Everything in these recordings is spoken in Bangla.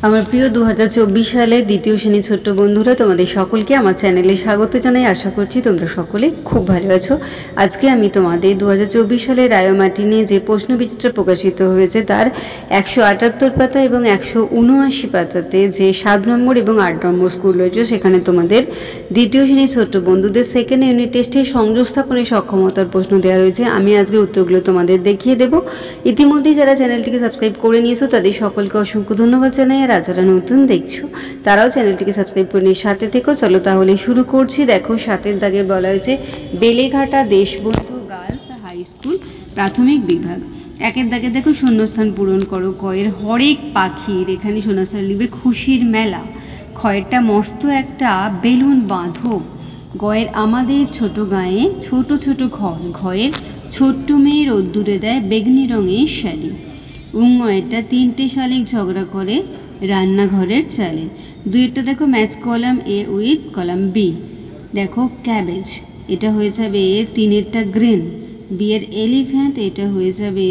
আমার প্রিয় 2024 সালের দ্বিতীয় শ্রেণীর ছোট্ট বন্ধুরা, তোমাদের সকলকে আমার চ্যানেলে স্বাগত জানাই। আশা করছি তোমরা সকলে খুব ভালো আছো। আজকে আমি তোমাদের 2024 সালের রায়োমার্টিনে যে প্রশ্নবিচিত্র প্রকাশিত হয়েছে তার 178 পাতা এবং 179 পাতাতে যে 7 নম্বর এবং 8 নম্বর স্কুল রয়েছে সেখানে তোমাদের দ্বিতীয় শ্রেণীর ছোট্ট বন্ধুদের সেকেন্ড ইউনিট টেস্টে সংযোগ স্থাপনের সক্ষমতার প্রশ্ন দেওয়া রয়েছে। আমি আজকের উত্তরগুলো তোমাদের দেখিয়ে দেবো। ইতিমধ্যেই যারা চ্যানেলটিকে সাবস্ক্রাইব করে নিয়েছো তাদের সকলকে অসংখ্য ধন্যবাদ জানাই। আর যারা নতুন দেখছো তারাও চ্যানেলটিকে সাবস্ক্রাইব করে নিয়ে সাথে থেকো। চলো তাহলে শুরু করছি। দেখো, 7 দাগে বলা হয়েছে Beleghata Deshbandhu girls high school প্রাথমিক বিভাগ। 1 দাগে দেখো শূন্যস্থান পূরণ করো। কয়ের হরেক পাখির, এখানে শূন্যস্থান লিখবে খুশির মেলা। খয়েরটা মস্ত একটা বেলুন বাঁধো। গয়ের আমাদের ছোট গায়ে ছোট ছোট ঘর। ঘয়ের ছোট্ট মেয়ে রোদ্দুরে দেয় বেগনি রঙের শাড়ি। উঙ্গয়েরটা 3টে শালিক ঝগড়া করে রান্নাঘরের চালে। 2 দেখো match column A with column B. দেখো ক্যাবেজ, এটা হয়ে যাবে 3 গ্রিন। বি এর এলিফ্যান্ট, এটা হয়ে যাবে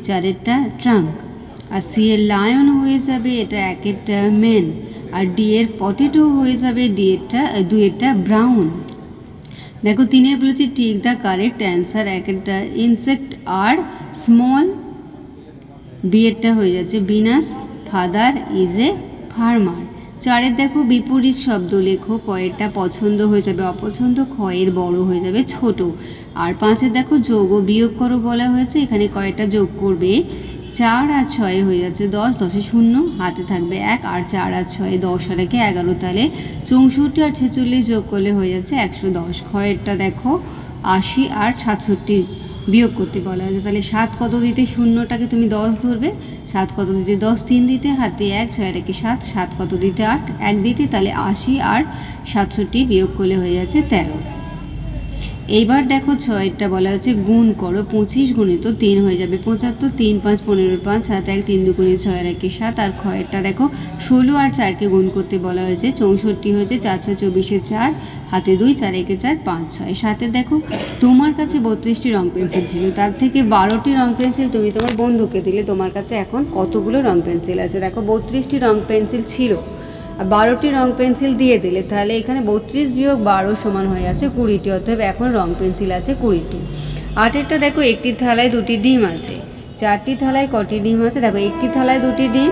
4 ট্রাঙ্ক। আর সি এর লায়ন হয়ে যাবে এটা 1 মেন। আর ডি এর পটেটো হয়ে যাবে 2 ব্রাউন। দেখো 3 বলেছি tick the correct answer. 1 insect আর স্মল। বি এরটা হয়ে যাচ্ছে বিনাস, ফাদার ইজ এ ফার্মার। 4 দেখো বিপরীত শব্দ লেখো। কয়েরটা পছন্দ হয়ে যাবে অপছন্দ, খয়ের বড় হয়ে যাবে ছোট। আর 5 দেখো যোগ ও বিয়োগ করো বলা হয়েছে। এখানে কয়েকটা যোগ করবে, 4 আর 6 হয়ে যাচ্ছে 10, 10 শূন্য, হাতে থাকবে 1। আর 4 আর 6 10 আর 1 11, তাহলে 64 আর 46 যোগ করলে হয়ে যাচ্ছে 110। খয়েরটা দেখো 80 আর 67 বিয়োগ করতে বলা হয়েছে। তাহলে 7 কত দিতে, শূন্যটাকে তুমি 10 ধরবে। 7 কত দিতে 10, 3 দিতে, হাতে 1, 6 আর 1 7, 7 কত দিতে 8, 1 দিতে, তাহলে 80 আর 67 বিয়োগ করলে হয়ে যাচ্ছে 13। এইবার দেখো 6টা বলা হচ্ছে গুণ করো। 25 গুণিত 3 হয়ে যাবে 75, 3 5 15, 5 7 1, 3 2 গুণিত 6 আর 1 7। আর খয়েরটা দেখো 16 আর 4কে গুণ করতে বলা হয়েছে। 64 হয়েছে 4 6 24, 4 হাতে 2, 4 1 4 5 6। 7 দেখো তোমার কাছে 32টি রং পেন্সিল ছিল, তার থেকে 12টি রং পেন্সিল তুমি তোমার বন্ধুকে দিলে। তোমার কাছে এখন কতগুলো রং পেন্সিল আছে? দেখো 32টি রং পেন্সিল ছিল আর 12টি রং পেন্সিল দিয়ে দিলে, তাহলে এখানে 32 বিয়োগ 12 সমান হয়ে যাচ্ছে 20টি। অতএব এখন রং পেন্সিল আছে 20টি। 8টা দেখো একটি থালায় 2টি ডিম আছে। 4টি থালায় কটি ডিম আছে? দেখো একটি থালায় 2টি ডিম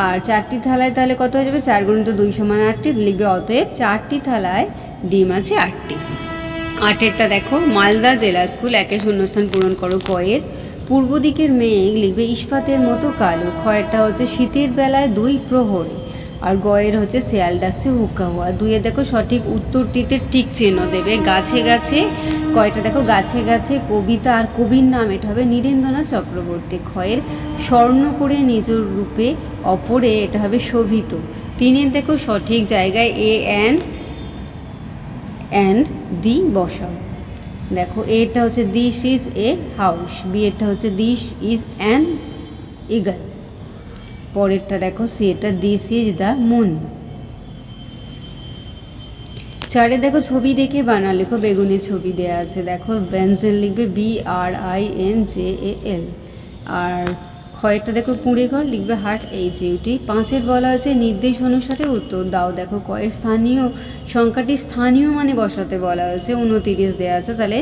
আর 4টি থালায় তাহলে কত হয়ে যাবে? 4 গুণিত 2 সমান 8টি লিখবে। অতএব 4টি থালায় ডিম আছে 8টি। 8টা দেখো মালদা জেলা স্কুল। 1 শূন্যস্থান পূরণ করো। কয়ের পূর্ব দিকের মেঘ লিখবে ইস্পাতের মতো কালো। খয়েরটা হচ্ছে শীতের বেলায় 2 প্রহরে। আর গয়ের হচ্ছে শেয়াল ডাকছে হুক্কা হওয়া। 2 দেখো সঠিক উত্তরটিতে টিক চিহ্ন দেবে। গাছে গাছে, কয়টা দেখো গাছে গাছে কবিতা আর কবির নাম, এটা হবে নীরেন্দ্রনাথ চক্রবর্তী। খয়ের স্বর্ণ করে নিজ রূপে অপরে, এটা হবে শোভিত। 3 দেখো সঠিক জায়গায় এ অ্যান্ড দি বসাও। দেখো এটা হচ্ছে this is a house. B এটা হচ্ছে দিস ইজ অ্যান ইগল। পরেরটা দেখো সি এটা দিস ইজ দ্য মুন। 4 দেখো ছবি দেখে বানা লেখো। বেগুনের ছবি দেওয়া আছে। দেখো বেঞ্জেল লিখবে BRINJAL। আর খয়েরটা দেখো কুঁড়ে ঘর লিখবে HUT। 5 বলা হচ্ছে নির্দেশ অনুসারে উত্তর দাও। দেখো কয়ের স্থানীয় সংখ্যাটি স্থানীয় মানে বসাতে বলা হয়েছে। 29 দেওয়া আছে, তাহলে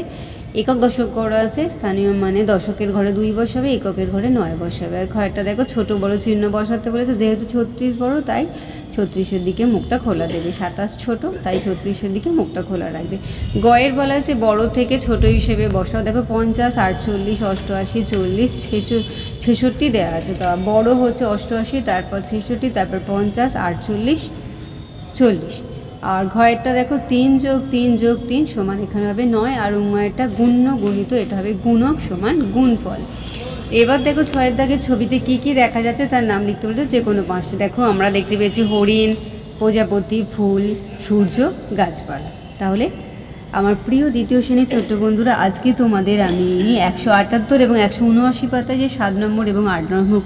একক দশক করা আছে। স্থানীয় মানে দশকের ঘরে 2 বসাবে, এককের ঘরে 9 বসাবে। আর খয়েরটা দেখো ছোট বড় চিহ্ন বসাতে বলেছে। যেহেতু 36 বড় তাই 36-এর দিকে মুখটা খোলা দেবে। 27 ছোট তাই 36-এর দিকে মুখটা খোলা রাখবে। গয়ের বলা হয়েছে বড় থেকে ছোট হিসেবে বসাও। দেখো 50 48 88 40 66 দেওয়া আছে। তা বড় হচ্ছে 88, তারপর 66, তারপর 50 48 40। আর ঘয়েরটা দেখো 3 যোগ 3 যোগ 3 সমান, এখানে হবে 9। আর উঙ্গয়েরটা গুণ্য গুণিত, এটা হবে গুণক সমান গুণফল। এবার দেখো 6 দাগের ছবিতে কি কি দেখা যাচ্ছে তার নাম লিখতে বলেছে, যে কোনো 5টি। দেখো আমরা দেখতে পেয়েছি হরিণ, প্রজাপতি, ফুল, সূর্য, গাছপালা। তাহলে আমার প্রিয় দ্বিতীয় শ্রেণীর ছোট্ট বন্ধুরা, আজকে তোমাদের আমি 178 এবং 179 পাতায় যে 7 নম্বর এবং 8 নম্বর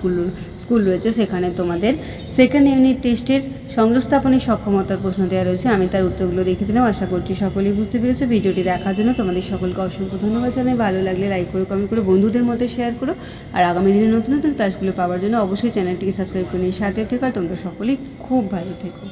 স্কুল রয়েছে সেখানে তোমাদের সেকেন্ড ইউনিট টেস্টের সংযোগস্থাপনের সক্ষমতার প্রশ্ন দেওয়া রয়েছে। আমি তার উত্তরগুলো দেখে দিলাম। আশা করছি সকলেই বুঝতে পেরেছো। ভিডিওটি দেখার জন্য তোমাদের সকলকে অসংখ্য ধন্যবাদ জানাই। ভালো লাগলে লাইক করো, কমেন্ট করো, বন্ধুদের মধ্যে শেয়ার করো। আর আগামী দিনে নতুন নতুন ক্লাসগুলো পাওয়ার জন্য অবশ্যই চ্যানেলটিকে সাবস্ক্রাইব করে নিয়ে সাথে থেকো। আর তোমরা সকলেই খুব ভালো থেকো।